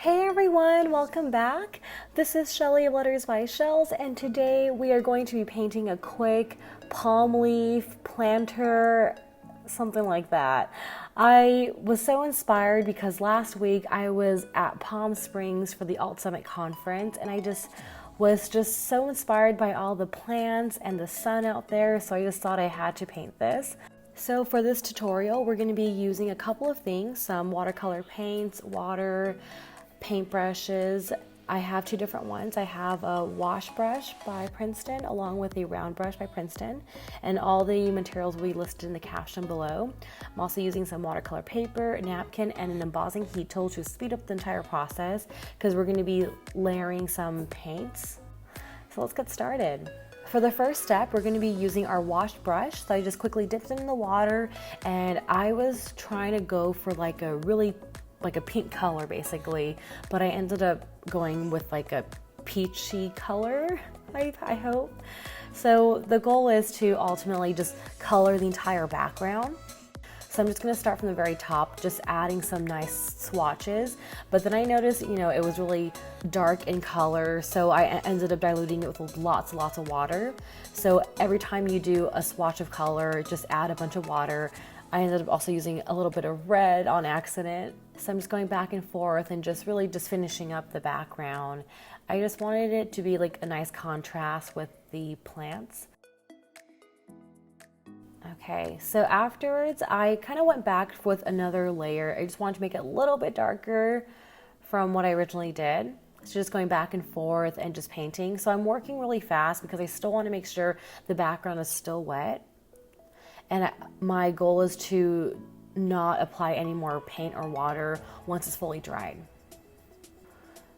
Hey everyone, welcome back. This is Shelly of Letters by Shells, and today we are going to be painting a quick palm leaf planter, something like that. I was so inspired because last week I was at Palm Springs for the Alt Summit conference, and I was just so inspired by all the plants and the sun out there, so I just thought I had to paint this. So for this tutorial, we're going to be using a couple of things, some watercolor paints, water, paintbrushes. I have two different ones. I have a wash brush by Princeton along with a round brush by Princeton, and all the materials will be listed in the caption below. I'm also using some watercolor paper, a napkin, and an embossing heat tool to speed up the entire process because we're going to be layering some paints. So let's get started. For the first step, we're going to be using our washed brush. So I just quickly dipped it in the water, and I was trying to go for like a pink color basically, but I ended up going with like a peachy color, I hope. So the goal is to ultimately just color the entire background. So I'm just going to start from the very top, just adding some nice swatches, but then I noticed, it was really dark in color, so I ended up diluting it with lots of water. So every time you do a swatch of color, just add a bunch of water. I ended up also using a little bit of red on accident. So I'm just going back and forth and just really just finishing up the background. I just wanted it to be like a nice contrast with the plants. Okay, so afterwards I kind of went back with another layer. I just wanted to make it a little bit darker from what I originally did. So just going back and forth and just painting. So I'm working really fast because I still want to make sure the background is still wet. And my goal is to not apply any more paint or water once it's fully dried.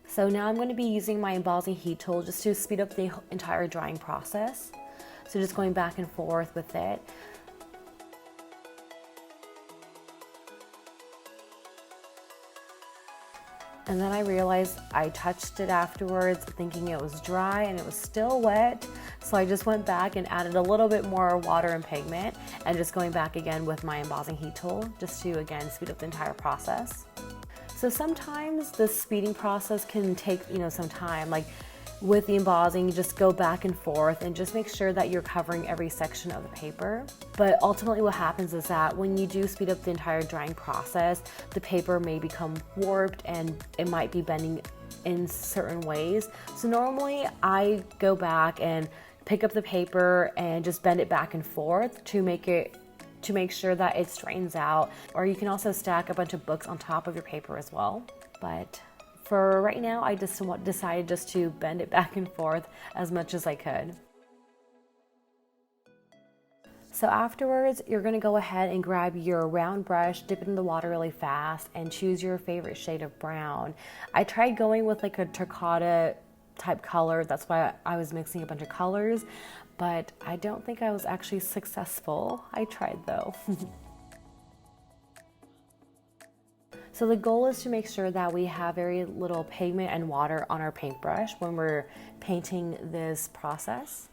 So now I'm going to be using my embossing heat tool just to speed up the entire drying process. So just going back and forth with it. And then I realized I touched it afterwards thinking it was dry and it was still wet. So I just went back and added a little bit more water and pigment and just going back again with my embossing heat tool just to again speed up the entire process. So sometimes the speeding process can take, some time. Like with the embossing, you just go back and forth and just make sure that you're covering every section of the paper. But ultimately what happens is that when you do speed up the entire drying process, the paper may become warped and it might be bending in certain ways. So normally I go back and pick up the paper and just bend it back and forth to make sure that it straightens out. Or you can also stack a bunch of books on top of your paper as well. But for right now, I just decided just to bend it back and forth as much as I could. So afterwards, you're going to go ahead and grab your round brush, dip it in the water really fast, and choose your favorite shade of brown. I tried going with like a terracotta type color. That's why I was mixing a bunch of colors, but I don't think I was actually successful. I tried though. So the goal is to make sure that we have very little pigment and water on our paintbrush when we're painting this process.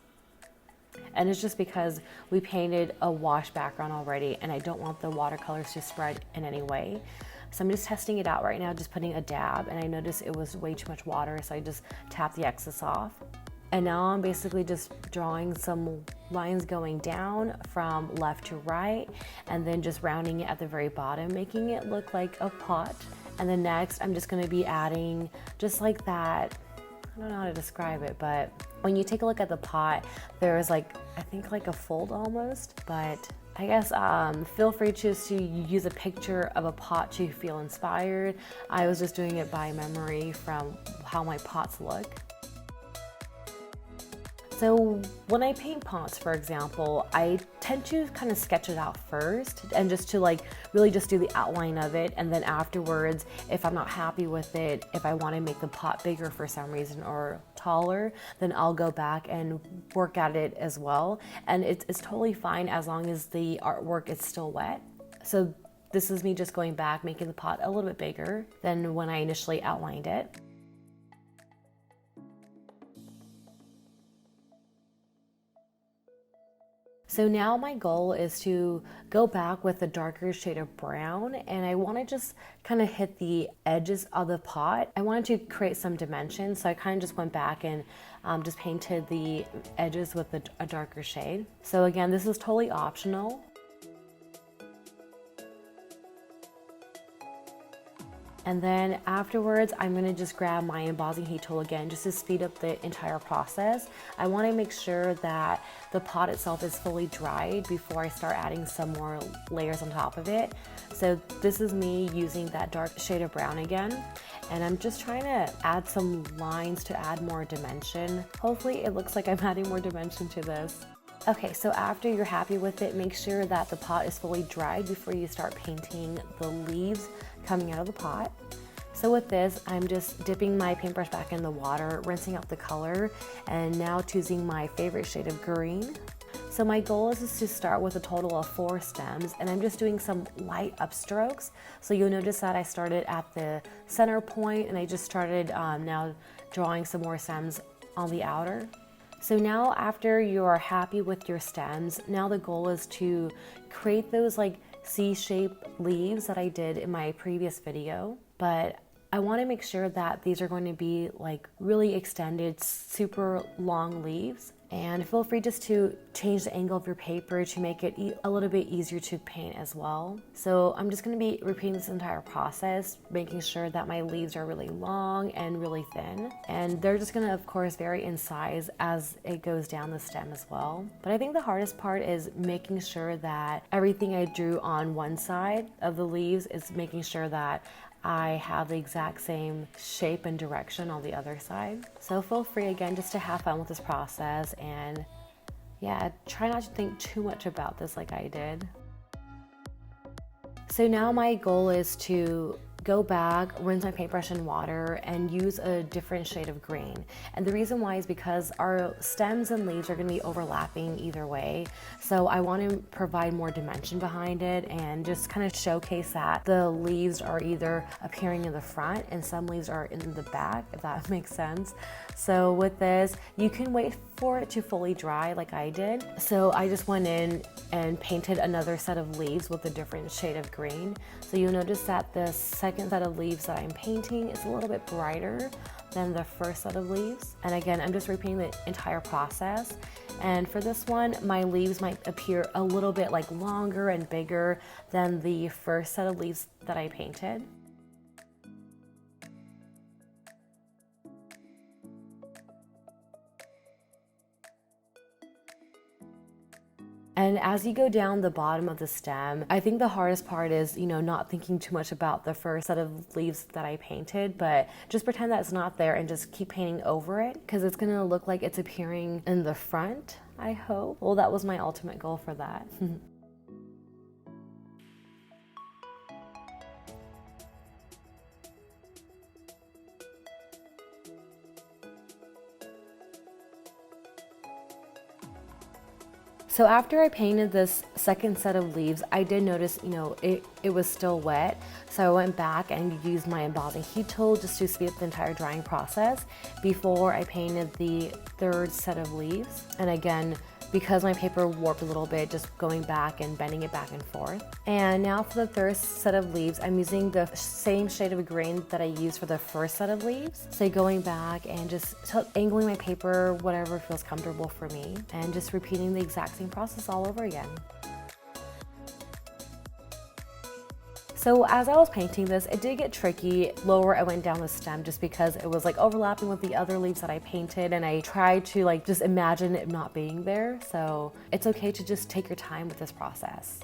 And it's just because we painted a wash background already and I don't want the watercolors to spread in any way. So I'm just testing it out right now, just putting a dab, and I noticed it was way too much water, so I just tapped the excess off. And now I'm basically just drawing some lines going down from left to right and then just rounding it at the very bottom, making it look like a pot. And then next I'm just going to be adding just like that. I don't know how to describe it, but when you take a look at the pot, there's I think like a fold almost, but I guess feel free to use a picture of a pot to feel inspired. I was just doing it by memory from how my pots look. So when I paint pots, for example, I tend to kind of sketch it out first and just to really just do the outline of it. And then afterwards, if I'm not happy with it, if I want to make the pot bigger for some reason or taller, then I'll go back and work at it as well. And it's totally fine as long as the artwork is still wet. So this is me just going back, making the pot a little bit bigger than when I initially outlined it. So now my goal is to go back with a darker shade of brown, and I want to just kind of hit the edges of the pot. I wanted to create some dimension, so I kind of just went back and just painted the edges with a darker shade. So again, this is totally optional. And then afterwards, I'm gonna just grab my embossing heat tool again, just to speed up the entire process. I wanna make sure that the pot itself is fully dried before I start adding some more layers on top of it. So this is me using that dark shade of brown again. And I'm just trying to add some lines to add more dimension. Hopefully it looks like I'm adding more dimension to this. Okay, so after you're happy with it, make sure that the pot is fully dried before you start painting the leaves coming out of the pot. So with this, I'm just dipping my paintbrush back in the water, rinsing out the color, and now choosing my favorite shade of green. So my goal is to start with a total of 4 stems, and I'm just doing some light upstrokes. So you'll notice that I started at the center point, and I just started now drawing some more stems on the outer. So now after you're happy with your stems, now the goal is to create those like C-shaped leaves that I did in my previous video, but I want to make sure that these are going to be like really extended, super long leaves. And feel free just to change the angle of your paper to make it a little bit easier to paint as well. So I'm just going to be repeating this entire process, making sure that my leaves are really long and really thin. And they're just going to, of course, vary in size as it goes down the stem as well. But I think the hardest part is making sure that everything I drew on one side of the leaves is making sure that I have the exact same shape and direction on the other side. So feel free again just to have fun with this process, and yeah, try not to think too much about this like I did. So now my goal is to go back, rinse my paintbrush in water, and use a different shade of green. And the reason why is because our stems and leaves are going to be overlapping either way. So I want to provide more dimension behind it and just kind of showcase that the leaves are either appearing in the front and some leaves are in the back, if that makes sense. So with this, you can wait for it to fully dry like I did. So I just went in and painted another set of leaves with a different shade of green. So you'll notice that the second set of leaves that I'm painting is a little bit brighter than the first set of leaves. And again, I'm just repeating the entire process. And for this one, my leaves might appear a little bit like longer and bigger than the first set of leaves that I painted. And as you go down the bottom of the stem, I think the hardest part is, not thinking too much about the first set of leaves that I painted, but just pretend that it's not there and just keep painting over it, because it's gonna look like it's appearing in the front, I hope. Well, that was my ultimate goal for that. So after I painted this second set of leaves, I did notice, it was still wet. So I went back and used my embossing heat tool just to speed up the entire drying process before I painted the third set of leaves. And again, because my paper warped a little bit, just going back and bending it back and forth. And now for the third set of leaves, I'm using the same shade of green that I used for the first set of leaves. So going back and just angling my paper, whatever feels comfortable for me, and just repeating the exact same process all over again. So as I was painting this, it did get tricky lower I went down the stem, just because it was like overlapping with the other leaves that I painted, and I tried to like just imagine it not being there. So it's okay to just take your time with this process.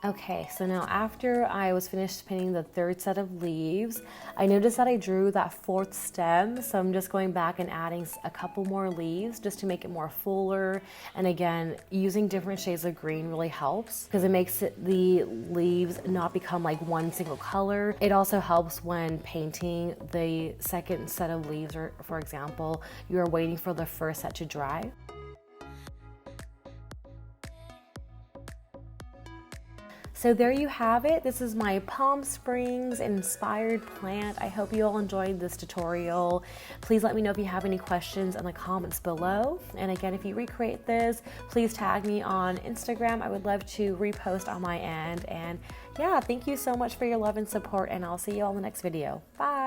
Okay, so now after I was finished painting the third set of leaves, I noticed that I drew that fourth stem, so I'm just going back and adding a couple more leaves just to make it more fuller. And again, using different shades of green really helps because it makes the leaves not become like one single color. It also helps when painting the second set of leaves, or for example, you are waiting for the first set to dry. So there you have it. This is my Palm Springs inspired plant. I hope you all enjoyed this tutorial. Please let me know if you have any questions in the comments below. And again, if you recreate this, please tag me on Instagram. I would love to repost on my end. And yeah, thank you so much for your love and support, and I'll see you all in the next video. Bye.